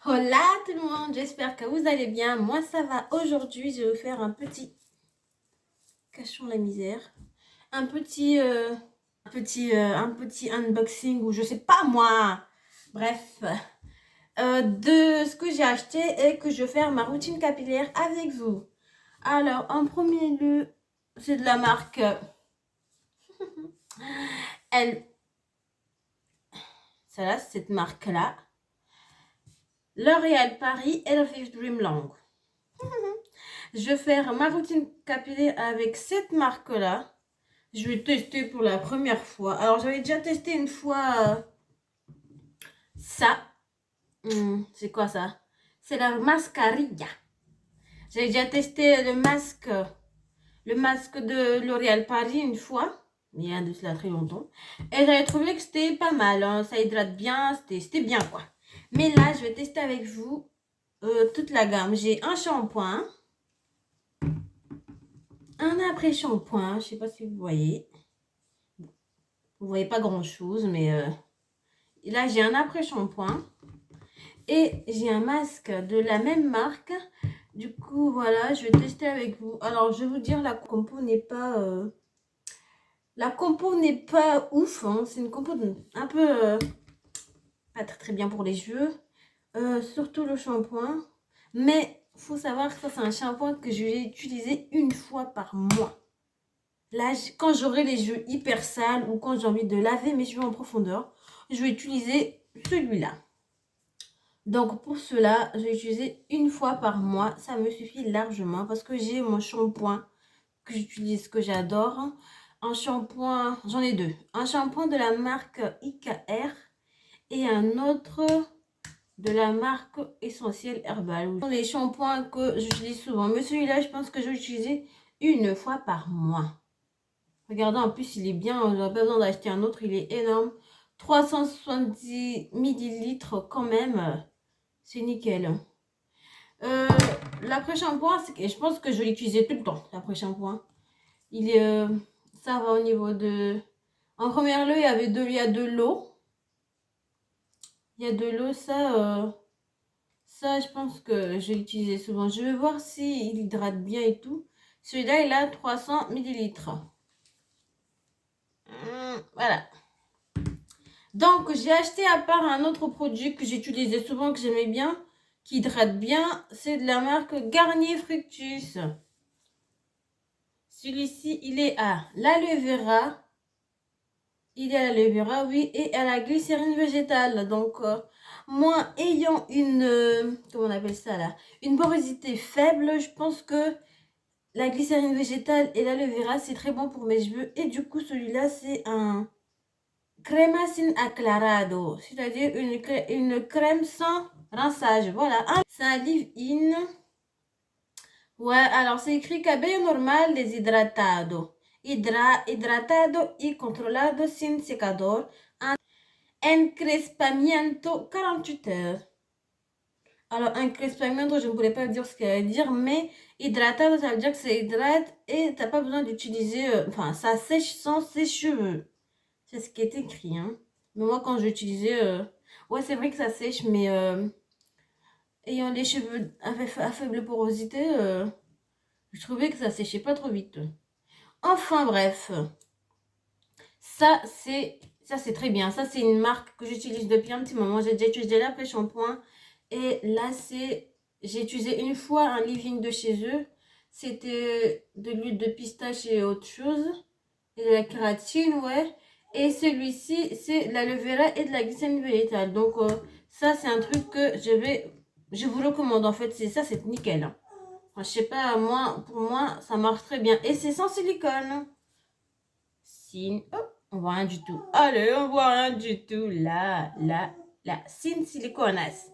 Hola tout le monde, j'espère que vous allez bien. Moi ça va. Aujourd'hui, je vais vous faire un petit cachons la misère, un petit unboxing ou je sais pas moi. Bref, de ce que j'ai acheté et que je vais faire ma routine capillaire avec vous. Alors, en premier lieu, c'est de la marque elle. Celle-là, cette marque-là, L'Oréal Paris Elvive Dream Long. Je vais faire ma routine capillaire avec cette marque-là. Je vais tester pour la première fois. Alors, j'avais déjà testé une fois ça. C'est quoi ça? C'est la mascarilla. J'avais déjà testé le masque de L'Oréal Paris une fois. Il y a de cela très longtemps. Et j'avais trouvé que c'était pas mal. Hein. Ça hydrate bien. C'était bien quoi. Mais là, je vais tester avec vous toute la gamme. J'ai un shampoing. Un après-shampoing. Je sais pas si vous voyez. Vous voyez pas grand-chose. Mais là, j'ai un après-shampoing. Et j'ai un masque de la même marque. Du coup, voilà, je vais tester avec vous. Alors, je vais vous dire, la compo n'est pas... la compo n'est pas ouf. Hein. C'est une compo un peu... pas très, très bien pour les cheveux. Surtout le shampoing. Mais, faut savoir que ça, c'est un shampoing que je vais utiliser une fois par mois. Là, quand j'aurai les cheveux hyper sales ou quand j'ai envie de laver mes cheveux en profondeur, je vais utiliser celui-là. Donc pour cela, je vais utiliser une fois par mois. Ça me suffit largement parce que j'ai mon shampoing que j'utilise, que j'adore. Un shampoing, j'en ai deux. Un shampoing de la marque IKR et un autre de la marque Essentiel Herbal. Ce sont les shampoings que j'utilise souvent. Mais celui-là, je pense que je vais utiliser une fois par mois. Regardez, en plus, il est bien. On n'a pas besoin d'acheter un autre. Il est énorme. 370 millilitres quand même. C'est nickel. L'après-shampoing, je pense que je vais l'utiliser tout le temps. L'après-shampoing. Il est, ça va au niveau de... En première lieu, il y a de l'eau. Il y a de l'eau, ça, je pense que je vais l'utiliser souvent. Je vais voir s'il hydrate bien et tout. Celui-là, il a 300 millilitres. Voilà. Donc, j'ai acheté à part un autre produit que j'utilisais souvent, que j'aimais bien, qui hydrate bien. C'est de la marque Garnier Fructus. Celui-ci, il est à l'aloe vera. Il est à l'aloe vera, oui, et à la glycérine végétale. Donc, moi, ayant une... comment on appelle ça là? Une porosité faible, je pense que la glycérine végétale et l'aloe vera, c'est très bon pour mes cheveux. Et du coup, celui-là, c'est un crema sin aclarado. C'est-à-dire une crème sans rinçage. Voilà, c'est un leave-in. Ouais, alors c'est écrit cabello normal deshidratado. Hidratado y controlado sin secador. Encrespamiento 48 heures. Alors, encrespamiento, je ne pourrais pas dire ce qu'elle veut dire, mais hydratado, ça veut dire que ça hydrate et t'as pas besoin d'utiliser... enfin, ça sèche sans ses cheveux. C'est ce qui est écrit, hein. Mais moi, quand j'ai utilisé... ouais, c'est vrai que ça sèche, mais... ayant les cheveux à faible porosité... je trouvais que ça séchait pas trop vite. Enfin bref. Ça c'est très bien. Ça c'est une marque que j'utilise depuis un petit moment. J'ai déjà utilisé l'après-shampoing. Et là j'ai utilisé une fois un leave-in de chez eux. C'était de l'huile de pistache et autre chose. Et de la kératine, ouais. Et celui-ci c'est de l'aloe vera et de la glycérine végétale. Donc ça c'est un truc que je vous recommande en fait. C'est nickel. Hein. Enfin, je sais pas, pour moi, ça marche très bien. Et c'est sans silicone. On voit rien du tout. Allez, on voit rien du tout. Là. Sin siliconas.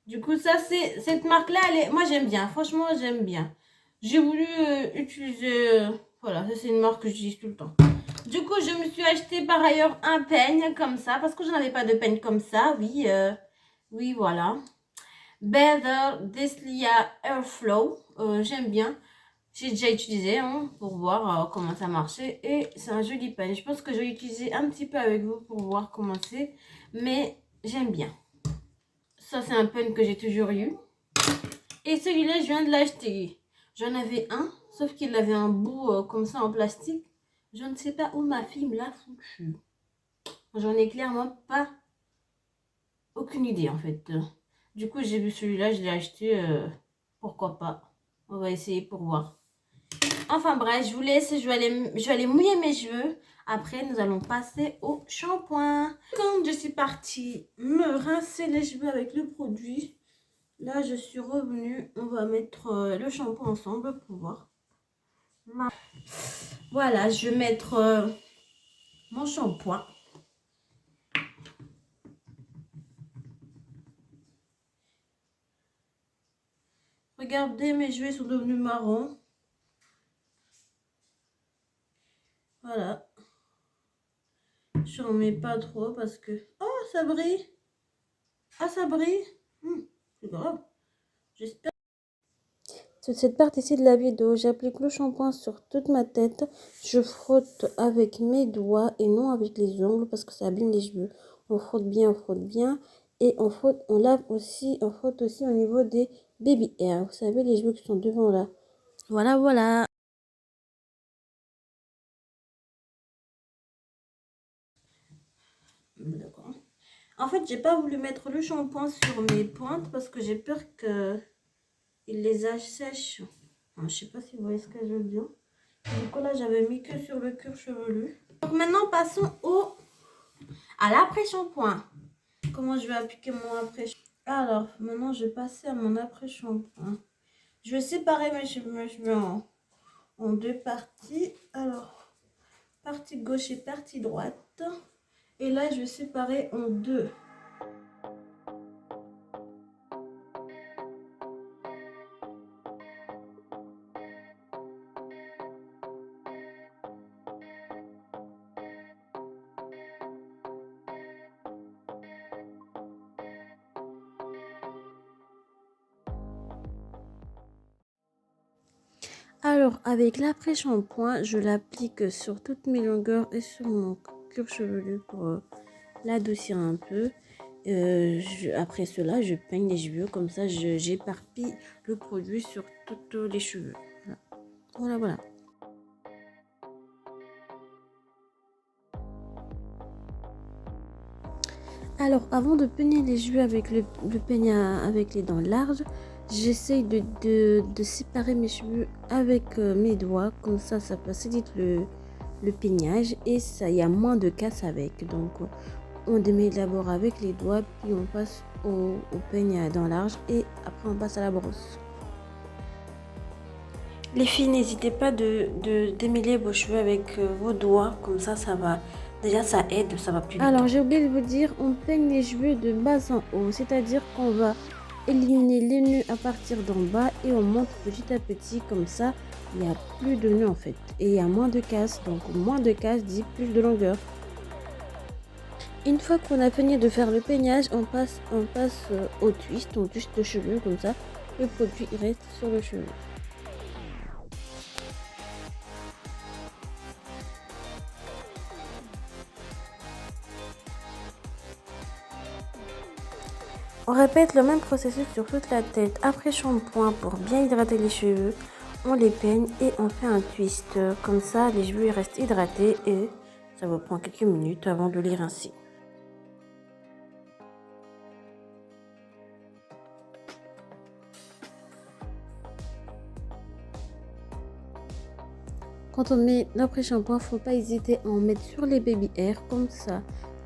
Du coup, ça, c'est cette marque-là, moi, j'aime bien. Franchement, j'aime bien. J'ai voulu utiliser... voilà, ça, c'est une marque que j'utilise tout le temps. Du coup, je me suis acheté par ailleurs un peigne comme ça. Parce que je n'avais pas de peigne comme ça. Oui, oui, voilà. Better Deslia Airflow. J'aime bien. J'ai déjà utilisé hein, pour voir comment ça marchait. Et c'est un joli peigne. Je pense que je vais l'utiliser un petit peu avec vous pour voir comment c'est. Mais j'aime bien. Ça, c'est un pen que j'ai toujours eu. Et celui-là, je viens de l'acheter. J'en avais un, sauf qu'il avait un bout comme ça en plastique. Je ne sais pas où ma fille me l'a foutu. J'en ai clairement pas aucune idée en fait. Du coup, j'ai vu celui-là, je l'ai acheté. Pourquoi pas? On va essayer pour voir. Enfin bref, je vous laisse. Je vais aller mouiller mes cheveux. Après, nous allons passer au shampoing. Quand je suis partie me rincer les cheveux avec le produit, là, je suis revenue. On va mettre le shampoing ensemble pour voir. Voilà, je vais mettre mon shampoing. Regardez, mes cheveux sont devenus marrons. Voilà. Je n'en mets pas trop parce que... Oh, ça brille. Ah, ça brille. C'est grave. J'espère. Sur cette partie-ci de la vidéo, j'applique le shampoing sur toute ma tête. Je frotte avec mes doigts et non avec les ongles parce que ça abîme les cheveux. On frotte bien, on frotte bien. Et on frotte, on lave aussi, on frotte aussi au niveau des baby hairs. Vous savez, les cheveux qui sont devant là. Voilà, voilà. D'accord. En fait, j'ai pas voulu mettre le shampoing sur mes pointes parce que j'ai peur que il les assèche. Enfin, je sais pas si vous voyez ce que je veux dire. Du coup, là, j'avais mis que sur le cuir chevelu. Donc maintenant, passons à l'après-shampoing. Comment je vais appliquer mon après-shampoing? Alors, maintenant, je vais passer à mon après-shampoing. Je vais séparer mes cheveux en deux parties. Alors, partie gauche et partie droite. Et là, je vais séparer en deux. Alors, avec l'après-shampoing, je l'applique sur toutes mes longueurs et sur mon cuir chevelu pour l'adoucir un peu. Après cela, je peigne les cheveux. Comme ça, j'éparpille le produit sur tous les cheveux. Voilà, voilà. Alors, avant de peigner les cheveux avec le peigne avec les dents larges, j'essaye de séparer mes cheveux avec mes doigts. Comme ça facilite le peignage et ça, il y a moins de casse avec. Donc, on démêle d'abord avec les doigts, puis on passe au peigne à dents larges et après on passe à la brosse. Les filles, n'hésitez pas de démêler vos cheveux avec vos doigts. Comme ça, ça va... Déjà, ça aide, ça va plus vite. Alors, j'ai oublié de vous dire, on peigne les cheveux de bas en haut. C'est-à-dire qu'on va éliminer les nœuds à partir d'en bas et on monte petit à petit. Comme ça, il n'y a plus de nœuds en fait. Et il y a moins de casse. Donc, moins de casse dit plus de longueur. Une fois qu'on a fini de faire le peignage, on passe au twist. On twiste le cheveu comme ça. Le produit reste sur le cheveu. On répète le même processus sur toute la tête. Après shampoing, pour bien hydrater les cheveux, on les peigne et on fait un twist. Comme ça, les cheveux restent hydratés et ça vous prend quelques minutes avant de les rincer. Quand on met l'après-shampoing, il ne faut pas hésiter à en mettre sur les baby hairs. Comme ça,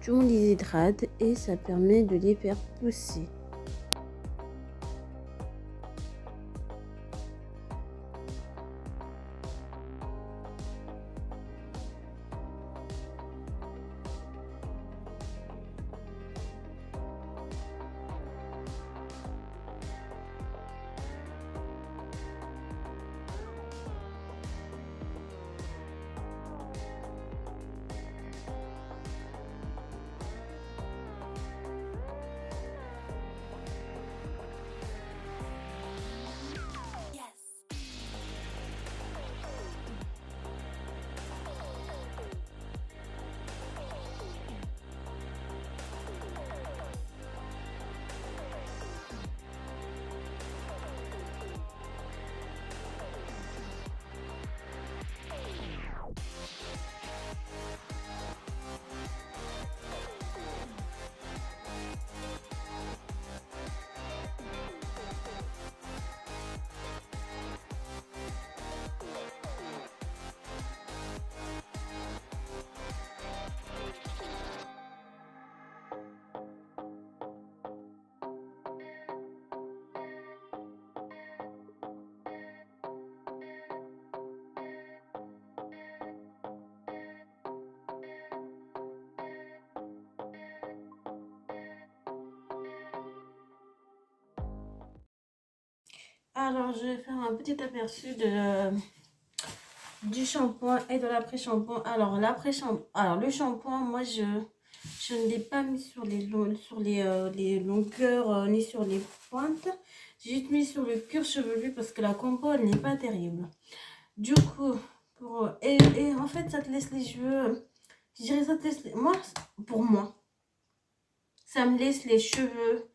on les hydrate et ça permet de les faire pousser. Alors, je vais faire un petit aperçu de, du shampoing et de l'après-shampoing. Alors, le shampoing, moi, je ne l'ai pas mis sur les longueurs ni sur les pointes. J'ai juste mis sur le cuir chevelu parce que la compo, elle n'est pas terrible. Du coup, et en fait, ça te laisse les cheveux. Je dirais ça te laisse pour moi, ça me laisse les cheveux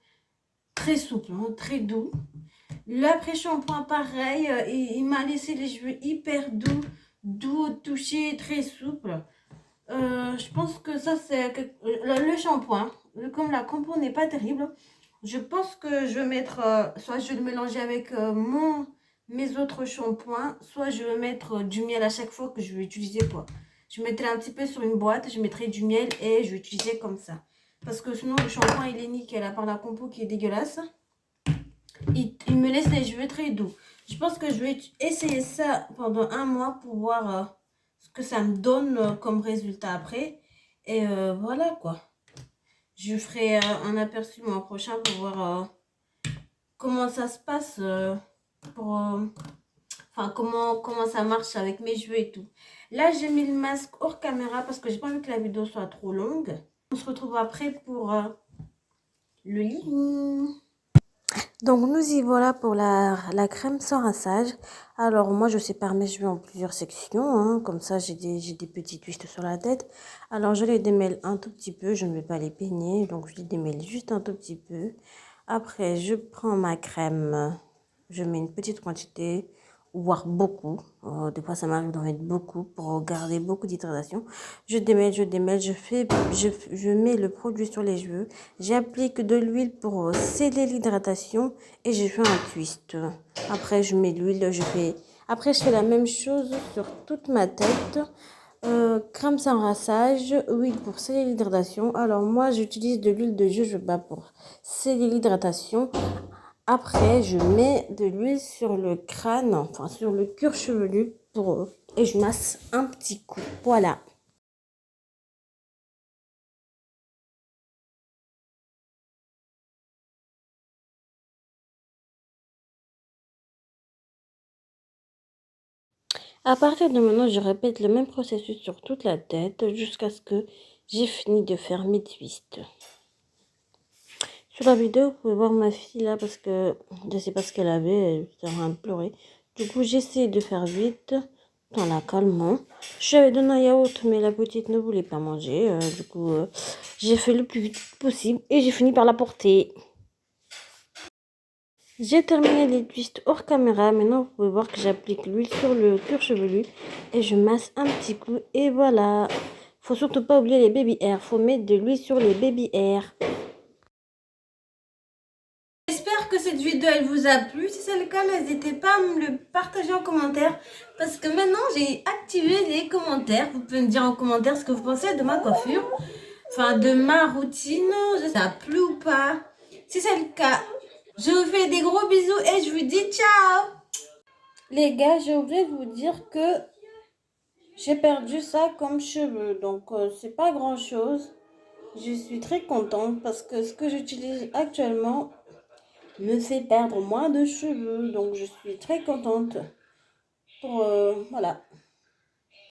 très souples, hein, très doux. L'après-shampoing, pareil, il m'a laissé les cheveux hyper doux, doux au toucher, très souple. Je pense que ça, c'est le shampoing. Comme la compo n'est pas terrible, je pense que je vais mettre, soit je vais le mélanger avec mes autres shampoings, soit je vais mettre du miel à chaque fois que je vais utiliser quoi. Je mettrai un petit peu sur une boîte, je mettrai du miel et je vais utiliser comme ça. Parce que sinon, le shampoing, il est nickel, à part la compo qui est dégueulasse. Il me laisse les cheveux très doux. Je pense que je vais essayer ça pendant un mois pour voir ce que ça me donne comme résultat après. Et voilà quoi. Je ferai un aperçu le mois prochain pour voir comment ça se passe. Enfin, comment ça marche avec mes cheveux et tout. Là, j'ai mis le masque hors caméra parce que j'ai pas envie que la vidéo soit trop longue. On se retrouve après pour le lit. Donc nous y voilà pour la crème sans rinçage. Alors moi je sépare mes cheveux en plusieurs sections, hein. Comme ça j'ai des petits twists sur la tête. Alors je les démêle un tout petit peu, je ne vais pas les peigner, donc je les démêle juste un tout petit peu. Après je prends ma crème, je mets une petite quantité, voire beaucoup. Des fois ça m'arrive d'en mettre beaucoup pour garder beaucoup d'hydratation. Je démêle, je mets le produit sur les cheveux. J'applique de l'huile pour sceller l'hydratation et je fais un twist. Après je mets l'huile, après je fais la même chose sur toute ma tête. Crème sans rinçage, huile pour sceller l'hydratation. Alors moi j'utilise de l'huile de jojoba pour sceller l'hydratation. Après, je mets de l'huile sur le crâne, enfin sur le cuir chevelu et je masse un petit coup. Voilà. À partir de maintenant, je répète le même processus sur toute la tête jusqu'à ce que j'ai fini de faire mes twists. Sur la vidéo, vous pouvez voir ma fille là parce que je ne sais pas ce qu'elle avait, elle était en train de pleurer. Du coup, j'essaie de faire vite en la calmant. Je lui avais donné un yaourt, mais la petite ne voulait pas manger. Du coup, j'ai fait le plus vite possible et j'ai fini par la porter. J'ai terminé les twists hors caméra. Maintenant, vous pouvez voir que j'applique l'huile sur le cuir chevelu et je masse un petit coup. Et voilà. Faut surtout pas oublier les baby hairs. Faut mettre de l'huile sur les baby hairs. J'espère que cette vidéo elle vous a plu. Si c'est le cas, n'hésitez pas à me le partager en commentaire. Parce que maintenant, j'ai activé les commentaires. Vous pouvez me dire en commentaire ce que vous pensez de ma coiffure. Enfin, de ma routine. Ça a plu ou pas. Si c'est le cas, je vous fais des gros bisous et je vous dis ciao. Les gars, j'ai oublié de vous dire que j'ai perdu ça comme cheveux. Donc, c'est pas grand chose. Je suis très contente parce que ce que j'utilise actuellement me fait perdre moins de cheveux. Donc, je suis très contente. Voilà.